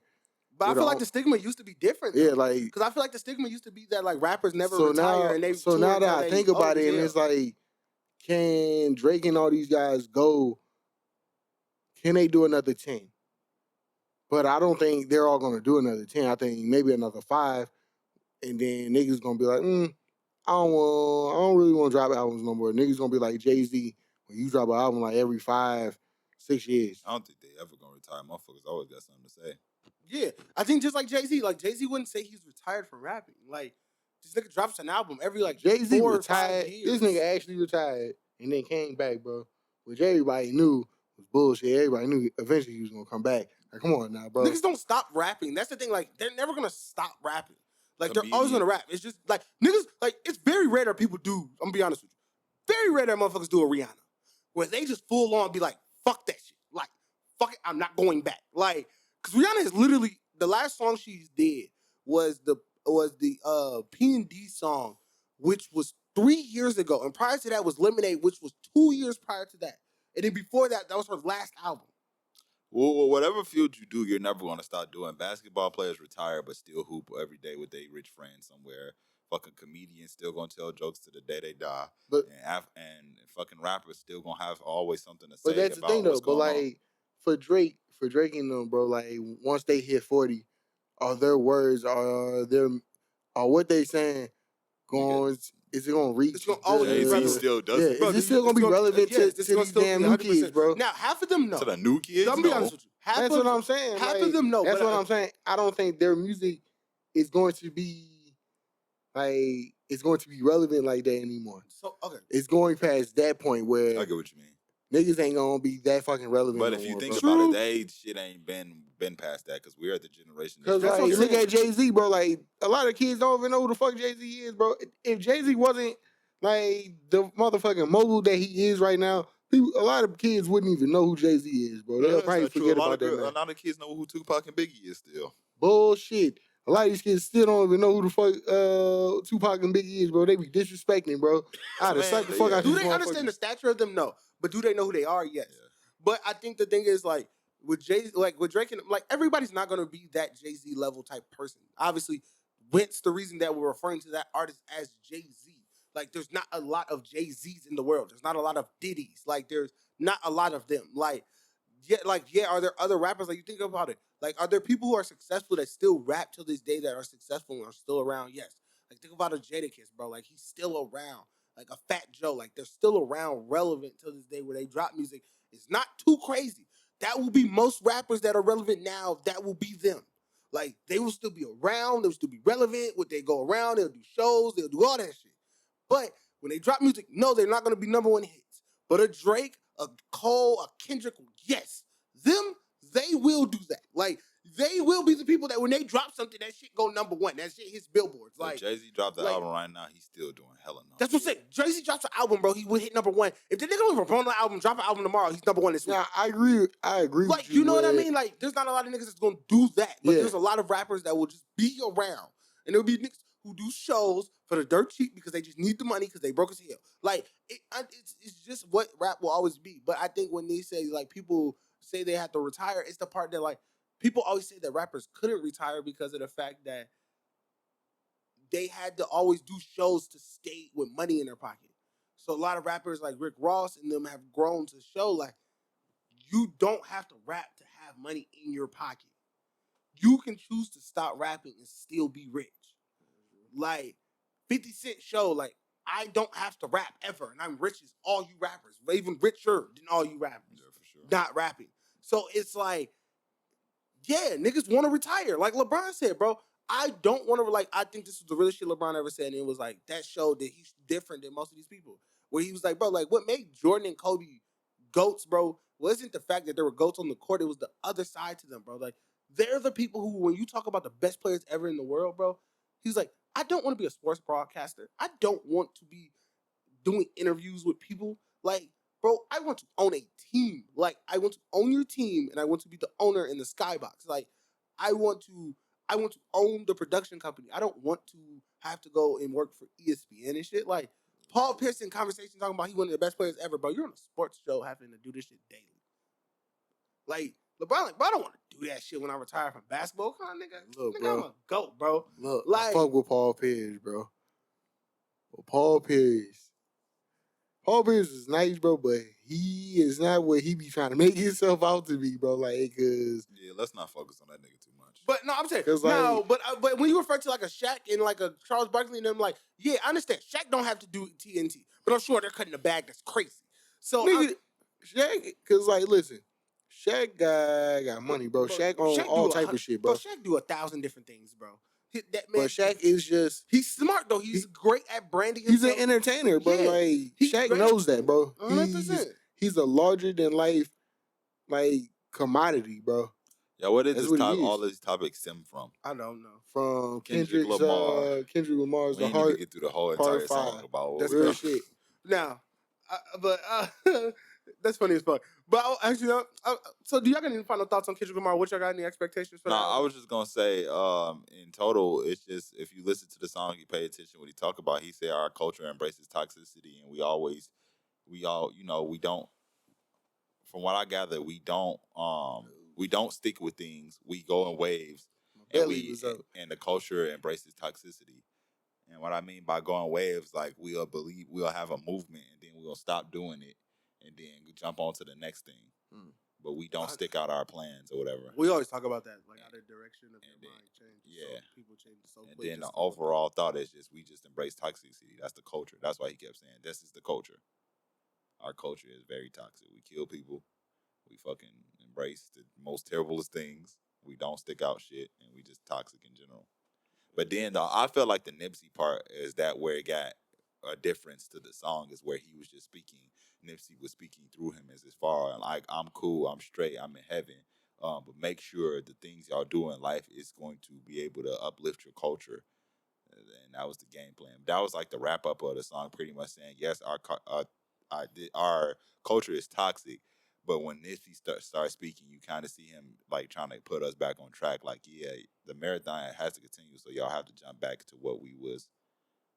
but I With feel all- like the stigma used to be different. Yeah, though. like Because I feel like the stigma used to be that like rappers never so retire now. and they So tour now until that I they think about old it, as and hell. it's like, can Drake and all these guys go? Can they do another 10? But I don't think they're all gonna do another 10. I think maybe another 5, and then niggas gonna be like, I don't really want to drop albums no more. Niggas gonna be like Jay-Z, when you drop an album like every 5, 6 years. I don't think they ever gonna retire. Motherfuckers always got something to say. Yeah, I think just like Jay-Z, like Jay-Z wouldn't say he's retired from rapping. Like, this nigga drops an album every like Jay-Z 4 or retired. 5 years. This nigga actually retired and then came back, bro. Which everybody knew was bullshit. Everybody knew eventually he was gonna come back. Like, come on now, bro. Niggas don't stop rapping. That's the thing. Like, they're never gonna stop rapping. Like, they're always gonna rap. It's just like niggas. Like, it's very rare that people do. I'm gonna be honest with you. Very rare that motherfuckers do a Rihanna, where they just full on be like, "Fuck that shit." Like, fuck it. I'm not going back. Like, because Rihanna is literally the last song she did was the P&D song, which was 3 years ago, and prior to that was Lemonade, which was 2 years prior to that, and then before that, that was her last album. Well, whatever field you do, you're never going to stop doing. Basketball players retire, but still hoop every day with their rich friends somewhere. Fucking comedians still gonna tell jokes to the day they die. But and fucking rappers still gonna have always something to say but that's the about thing though. what's But going on. like for Drake and them, bro, like once they hit 40, are their words are what they saying going? Is it gonna reach? It's gonna always be Jay-Z relevant. still does Yeah, it. Bro, is it still gonna be relevant to it's gonna these still damn be new 100%. kids, bro? Now, half of them know. To the new kids, I'm gonna be no. honest with you. That's what I'm saying. Half like, of them know. That's but what I'm saying. I don't think their music is going to be like it's going to be relevant like that anymore. So okay, It's going past that point I where get what you mean. niggas ain't gonna be that fucking relevant. But no if you more, think bro. about True. it, they shit ain't been past that because we're the generation. Cause That's like, what I'm look saying. at Jay-Z, bro. Like a lot of kids don't even know who the fuck Jay-Z is, bro. If Jay-Z wasn't like the motherfucking mogul that he is right now, a lot of kids wouldn't even know who Jay-Z is, bro. They'll probably forget about that, A man. lot of kids know who Tupac and Biggie is still. Bullshit. A lot of these kids still don't even know who the fuck Tupac and Biggie is, bro. They be disrespecting, bro. I'd have slapped the fuck out do these they understand the motherfuckers. stature of them? No, but do they know who they are? Yes. Yeah. But I think the thing is like with with Drake and like everybody's not gonna be that Jay-Z level type person. Obviously, Wentz the reason that we're referring to that artist as Jay-Z. Like, there's not a lot of Jay-Z's in the world. There's not a lot of Diddy's. Like, there's not a lot of them. Like, are there other rappers? Like, you think about it. Like, are there people who are successful that still rap till this day that are successful and are still around? Yes. Like, think about a Jadakiss, bro. Like, he's still around. Like, a Fat Joe. Like, they're still around, relevant till this day where they drop music. It's not too crazy. That will be most rappers that are relevant now. That will be them. Like, they will still be around. They'll still be relevant. Would they go around? They'll do shows. They'll do all that shit. But when they drop music, no, they're not going to be number one hits. But a Drake, a Cole, a Kendrick, yes. Them, they will do that. Like, they will be the people that when they drop something, that shit go number one. That shit hits billboards. Like, Jay-Z dropped the album right now, he's still doing hella numbers. That's what I'm saying. Jay-Z drops an album, bro. He would hit number one. If the nigga don't even promote the album, drop an album tomorrow, he's number one this week. Yeah, I agree. Like, with you. You know what I mean? Like, there's not a lot of niggas that's gonna do that. But there's a lot of rappers that will just be around. And there'll be niggas who do shows for the dirt cheap because they just need the money because they broke as hell. Like, it's just what rap will always be. But I think when they say, like, people say they have to retire, it's the part that, like, people always say that rappers couldn't retire because of the fact that they had to always do shows to stay with money in their pocket. So a lot of rappers like Rick Ross and them have grown to show, like, you don't have to rap to have money in your pocket. You can choose to stop rapping and still be rich. Like, 50 Cent show, like, I don't have to rap ever, and I'm rich as all you rappers, even richer than all you rappers. Yeah, for sure. Not rapping. So it's like, yeah, niggas want to retire. Like LeBron said, bro, I don't want to, like, I think this was the realest shit LeBron ever said, and it was like, that showed that he's different than most of these people. Where he was like, bro, like, what made Jordan and Kobe GOATs, bro, wasn't the fact that there were GOATs on the court, it was the other side to them, bro. Like, they're the people who, when you talk about the best players ever in the world, bro, he's like, I don't want to be a sports broadcaster. I don't want to be doing interviews with people. Like, bro, I want to own a team. Like, I want to own your team, and I want to be the owner in the skybox. Like, I want to own the production company. I don't want to have to go and work for ESPN and shit. Like, Paul Pierce in conversation talking about he one of the best players ever, bro. You're on a sports show having to do this shit daily. Like, LeBron, like, bro, I don't want to do that shit when I retire from basketball. Come on, nigga. Look, nigga, bro. I'm a GOAT, bro. Look, like, I fuck with Paul Pierce, bro. But Paul Pierce is nice, bro, but he is not what he be trying to make himself out to be, bro. Like, cause Yeah, let's not focus on that nigga too much. But no, I'm saying like, but when you refer to like a Shaq and like a Charles Barkley and them, like, yeah, I understand. Shaq don't have to do TNT, but I'm sure they're cutting a bag that's crazy. So nigga, Shaq, cause like, listen, Shaq got money, bro. Shaq on all type of shit, bro. Shaq do 1,000 different things, bro. That man, But Shaq is just, he's smart though. He's great at branding he's himself. an entertainer, bro. Yeah, like, he's Shaq great. knows that, bro. 100%. He's a larger than life, like, commodity, bro. Yeah, what is That's this what he is. all these topics stem from? I don't know. From Kendrick Lamar. Kendrick Lamar's We The ain't even Heart. get through the whole Part entire song 5. about what That's we real talking- shit. Now, that's funny as fuck. But actually, so do y'all got any final thoughts on Kendrick Lamar? What y'all got any expectations for that? I was just gonna say, in total, it's just if you listen to the song, you pay attention what he talk about. He said our culture embraces toxicity, and we all, you know, we don't. From what I gather, we don't stick with things. We go in waves, and and the culture embraces toxicity. And what I mean by going waves, like we'll have a movement, and then we'll stop doing it, and then we jump on to the next thing. But we don't stick out our plans or whatever. We always talk about that, like how the direction of your mind changes. Yeah, so people change so quick. And then the overall thought is we just embrace toxicity. That's the culture. That's why he kept saying this is the culture. Our culture is very toxic. We kill people. We fucking embrace the most terriblest things. We don't stick out shit, and we just toxic in general. But then I felt like the Nipsey part is that where it got a difference to the song is where he was just speaking. Nipsey was speaking through him as far like, I'm cool, I'm straight, I'm in heaven. But make sure the things y'all do in life is going to be able to uplift your culture. And that was the game plan. That was like the wrap up of the song, pretty much saying, yes, our culture is toxic. But when Nipsey starts speaking, you kind of see him like trying to put us back on track. Like, yeah, the marathon has to continue, so y'all have to jump back to what we was,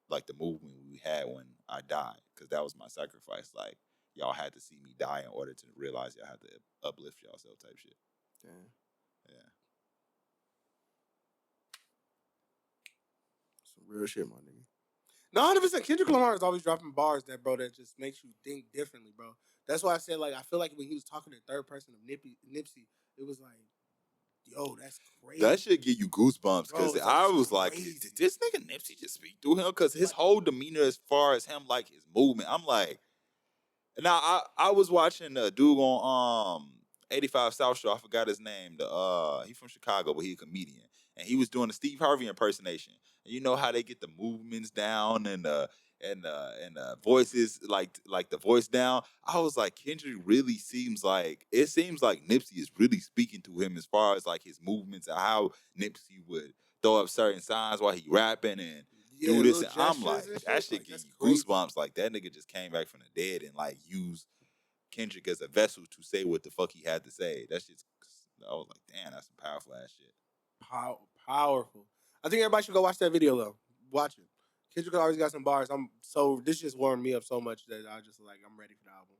like the movement we had when I died, because that was my sacrifice. Like, y'all had to see me die in order to realize y'all had to uplift yourself type shit. Damn. Yeah. Some real shit, my nigga. No, 100%. Kendrick Lamar is always dropping bars that just makes you think differently, bro. That's why I said, like, I feel like when he was talking in third person of Nipsey, it was like, yo, that's crazy. That should give you goosebumps Bro, because it's I was like, crazy. did this nigga Nipsey just speak through him? Because his Like- whole demeanor as far as him, like his movement, I'm like, now I was watching a dude on 85 South Show. I forgot his name. He from Chicago, but he a comedian, and he was doing a Steve Harvey impersonation. And you know how they get the movements down and voices like the voice down. I was like, Kendrick really seems like Nipsey is really speaking to him as far as like his movements and how Nipsey would throw up certain signs while he rapping and do this. And I'm like, that shit give you goosebumps. Like that nigga just came back from the dead and like used Kendrick as a vessel to say what the fuck he had to say. That shit's. I was like, damn, that's some powerful ass shit. Powerful. I think everybody should go watch that video though. Watch it. Kendrick always got some bars. This just warmed me up so much that I just like I'm ready for the album.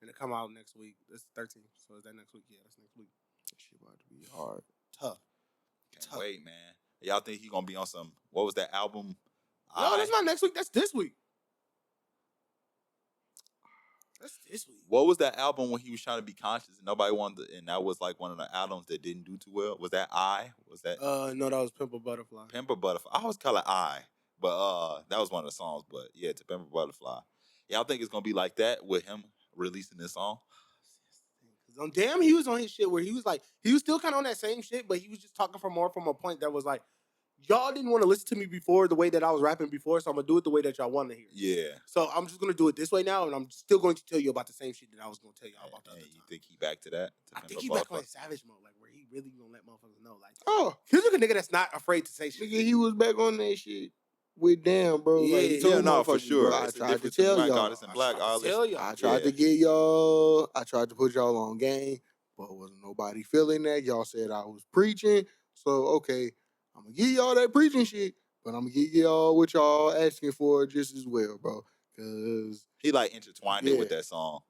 And it come out next week. It's 13th. So is that next week? Yeah, that's next week. That shit about to be hard. Tough. Can't wait, man. Y'all think he gonna be on some? What was that album? No, that's not next week. That's this week. That's this week. What was that album when he was trying to be conscious and nobody wanted to, and that was like one of the albums that didn't do too well? Was that I? Was that No, that was Pimp a Butterfly. Pimp a Butterfly? I always call it I, but that was one of the songs. But yeah, to Pimp a Butterfly. Y'all think it's gonna be like that with him releasing this song? On Damn, he was on his shit where he was still kind of on that same shit, but he was just talking from a point that was like, y'all didn't want to listen to me before the way that I was rapping before, so I'm gonna do it the way that y'all want to hear. Yeah. So I'm just gonna do it this way now, and I'm still going to tell you about the same shit that I was gonna tell y'all about the other time. You think he back to that? I think he back on his savage mode, like where he really gonna let motherfuckers know, like, Oh, he's like a nigga that's not afraid to say shit. nigga, he was back on that shit with Damn, bro. Yeah, like, he told no, for motherfuckers, sure. bro, I It's the tried to difference tell between y'all. artists and black artists. I tried to get y'all. I tried to put y'all on game, but wasn't nobody feeling that. Y'all said I was preaching. So, okay, I'm going to give y'all that preaching shit, but I'm going to give y'all what y'all asking for just as well, bro. Because he like intertwined it with that song.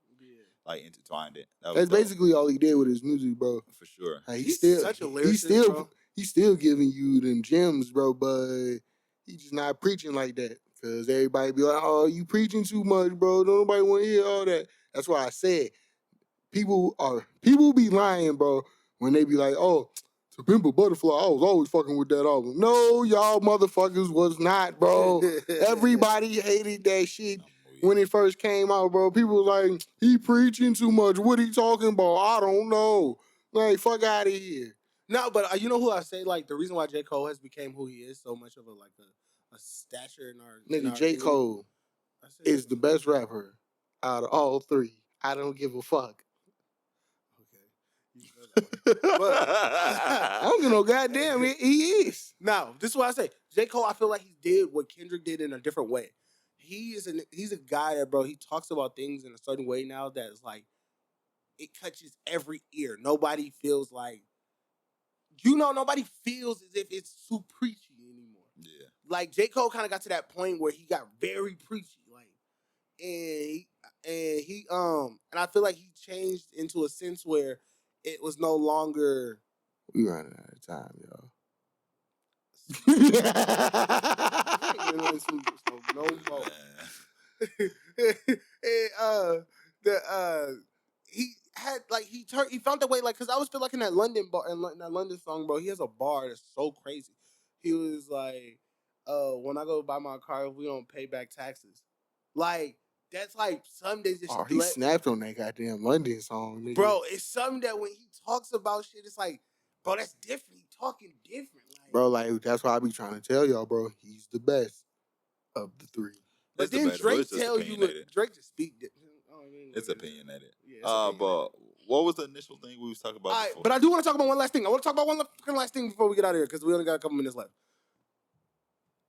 Like intertwined it. That's basically all he did with his music, bro. For sure. Like, He's such a lyricist, bro. He's still giving you them gems, bro, but he just not preaching like that. Because everybody be like, oh, you preaching too much, bro. Don't nobody want to hear all that. That's why I said people be lying, bro, when they be like, oh, To Pimp a Butterfly, I was always fucking with that album. No, y'all motherfuckers was not, bro. Everybody hated that shit when it first came out, bro. People was like, he preaching too much. What he talking about? I don't know. Like, fuck out of here. No, but you know who I say, like, the reason why J. Cole has became who he is, so much of a stature in our... Nigga, J. Cole is the best rapper out of all three. I don't give a fuck. Okay. I don't give no goddamn, he is. Now, this is what I say. J. Cole, I feel like he did what Kendrick did in a different way. He's a guy that, bro, he talks about things in a certain way now that is like, it touches every ear. Nobody feels like, nobody feels as if it's too preachy anymore. Yeah. Like, J. Cole kind of got to that point where he got very preachy. Like, and I feel like he changed into a sense where it was no longer... We running out of time, y'all. No more. He found that way, like, cause I was feel like in that London bar, in that London song, bro. He has a bar that's so crazy. He was like, when I go buy my car, if we don't pay back taxes, like that's like some days. He snapped on that goddamn London song, nigga. Bro. It's something that when he talks about shit, it's like, bro, that's different. He talking different, like, bro. Like that's why I be trying to tell y'all, bro. He's the best of the three. But then Drake tell you, Drake just speak. It's opinionated. Yeah, but what was the initial thing we was talking about before? But I do want to talk about one last thing. I want to talk about one last thing before we get out of here because we only got a couple minutes left.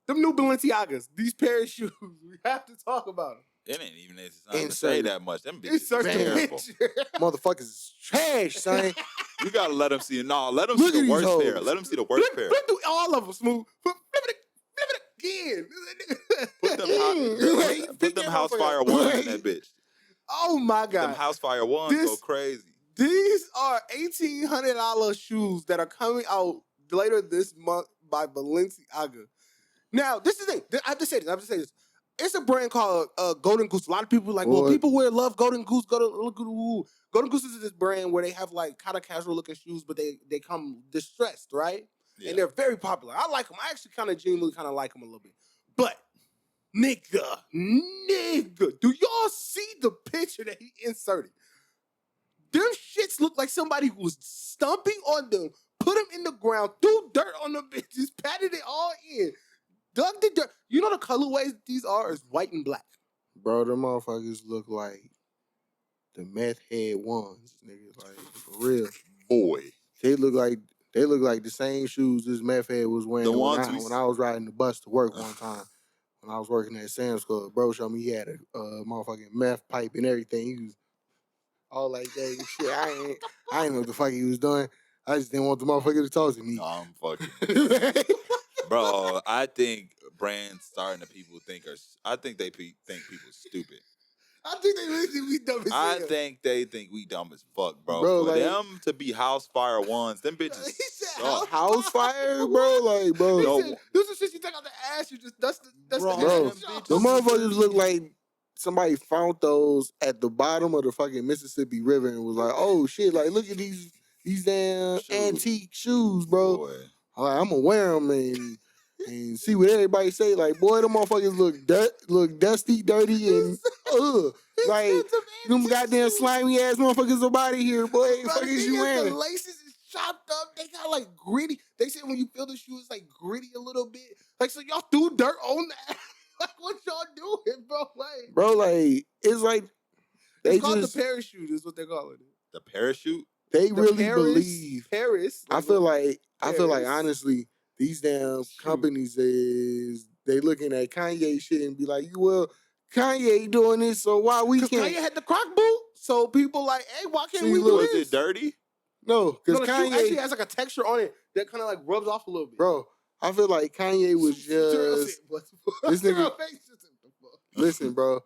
Them new Balenciagas, these pair of shoes, we have to talk about them. It ain't even necessary to say that much. Them bitches are terrible. Motherfuckers is trash, son. You gotta let them see it. No, let them see the worst pair. Let them see the worst pair. Flip through all of them, Smooth. Flip it again. Put them house fire ones in that bitch. Oh my God. Them house fire ones go crazy. These are $1,800 shoes that are coming out later this month by Balenciaga. Now, this is it. I have to say this. It's a brand called Golden Goose. A lot of people like, well, Boy. people love Golden Goose. Golden Goose is this brand where they have like kind of casual looking shoes, but they come distressed, right? Yeah. And they're very popular. I like them. I actually kind of genuinely kind of like them a little bit. But nigga, do y'all see the picture that he inserted? Them shits look like somebody who was stomping on them, put them in the ground, threw dirt on them bitches, patted it all in, dug the dirt. You know the colorways these are is white and black. Bro, them motherfuckers look like the meth head ones, nigga. Like, for real. Boy. They look like the same shoes this meth head was wearing when I was riding the bus to work one time. When I was working at Sam's Club, bro showed me he had a motherfucking meth pipe and everything. He was all like that and shit. I ain't know what the fuck he was doing. I just didn't want the motherfucker to talk to me. No, I'm fucking. Bro, I think brands starting to people think they think people stupid. I think they really think we dumb as hell. I think they think we dumb as fuck, bro. Bro, For like, them to be house fire ones, them bitches He said suck. House fire, bro. Like, bro. He said, this is shit you take out the ass. You just that's the Bro, ass. The motherfuckers look like somebody found those at the bottom of the fucking Mississippi River and was like, oh shit, like look at these damn antique shoes, bro. Boy. Like, I'm gonna wear them and see what everybody say. Like, boy, them motherfuckers look dusty, dirty, and like them goddamn slimy ass motherfuckers are out of here, boy. Bro, Fuck is you the wearing? laces is chopped up. They got like gritty. They said when you feel the shoe, it's like gritty a little bit. Like, so y'all threw dirt on that. Like, what y'all doing, bro? Like, Bro, like, it's like it's called the parachute is what they're calling it. The parachute? They really believe. Paris. I feel like honestly, these damn companies they looking at Kanye shit and be like, well, Kanye doing this, so why we can't? Kanye had the croc boot, so people like, hey, why can't we do this? Is it dirty? No, because Kanye actually has like a texture on it that kind of like rubs off a little bit. Bro, I feel like Kanye was just this nigga. Listen, bro,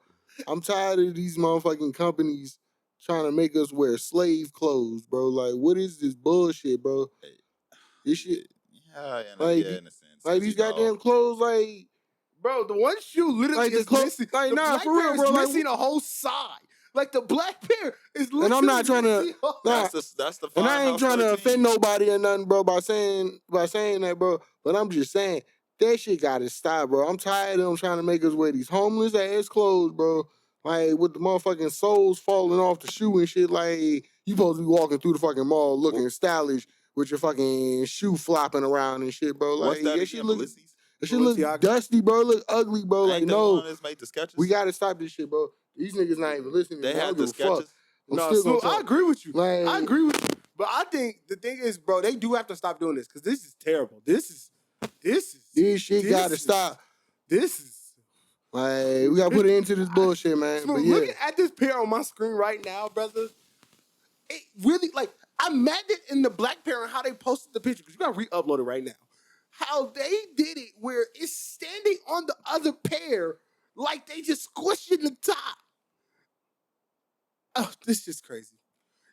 I'm tired of these motherfucking companies trying to make us wear slave clothes, bro. Like, what is this bullshit, bro? This shit, yeah, like, in a sense. like these goddamn clothes, like, bro, the one shoe literally like is missing. Like, the nah, black for real, pair bro. is Like, missing a whole side. Like the black pair is literally. And I'm not trying to. Nah, that's the. And I ain't trying to offend nobody or nothing, bro, by saying that, bro. But I'm just saying that shit gotta stop, bro. I'm tired of them trying to make us wear these homeless ass clothes, bro. Like with the motherfucking soles falling off the shoe and shit. Like you supposed to be walking through the fucking mall looking stylish with your fucking shoe flopping around and shit, bro. Like that shit look. That shit look dusty, bro. Look ugly, bro. Like no, we gotta stop this shit, bro. These niggas not even listening. They had the sketches. No, I agree with you. Like, I agree with you. But I think the thing is, bro, they do have to stop doing this because this is terrible. This shit gotta stop. This is like we gotta put an end to this bullshit, man. But yeah. Looking at this pair on my screen right now, brother, it really like I'm mad at in the black pair and how they posted the picture because you gotta re-upload it right now. How they did it where it's standing on the other pair like they just squished in the top. Oh, this is crazy.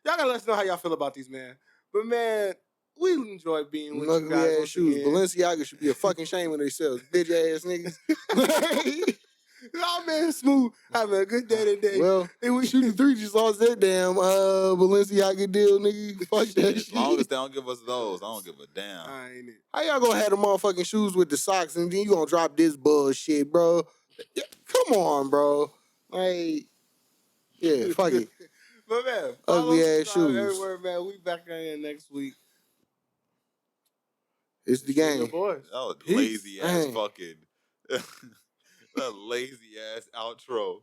Y'all gotta let us know how y'all feel about these, man. But man, we enjoy being with you guys. Shoes. Balenciaga should be a fucking shame when they sell bitch ass niggas. Oh man, Smooth having a good day today. Well, ShootDaThree just lost their damn Balenciaga deal, nigga. Fuck that shit. As long as they don't give us those, I don't give a damn. Ain't it? How y'all gonna have the motherfucking shoes with the socks and then you gonna drop this bullshit, bro? Come on, bro. Like, yeah, fuck it. But man, ugly ass shoes everywhere, man. We back in next week. It's the game. Boys. That was lazy ass fucking. That lazy ass outro.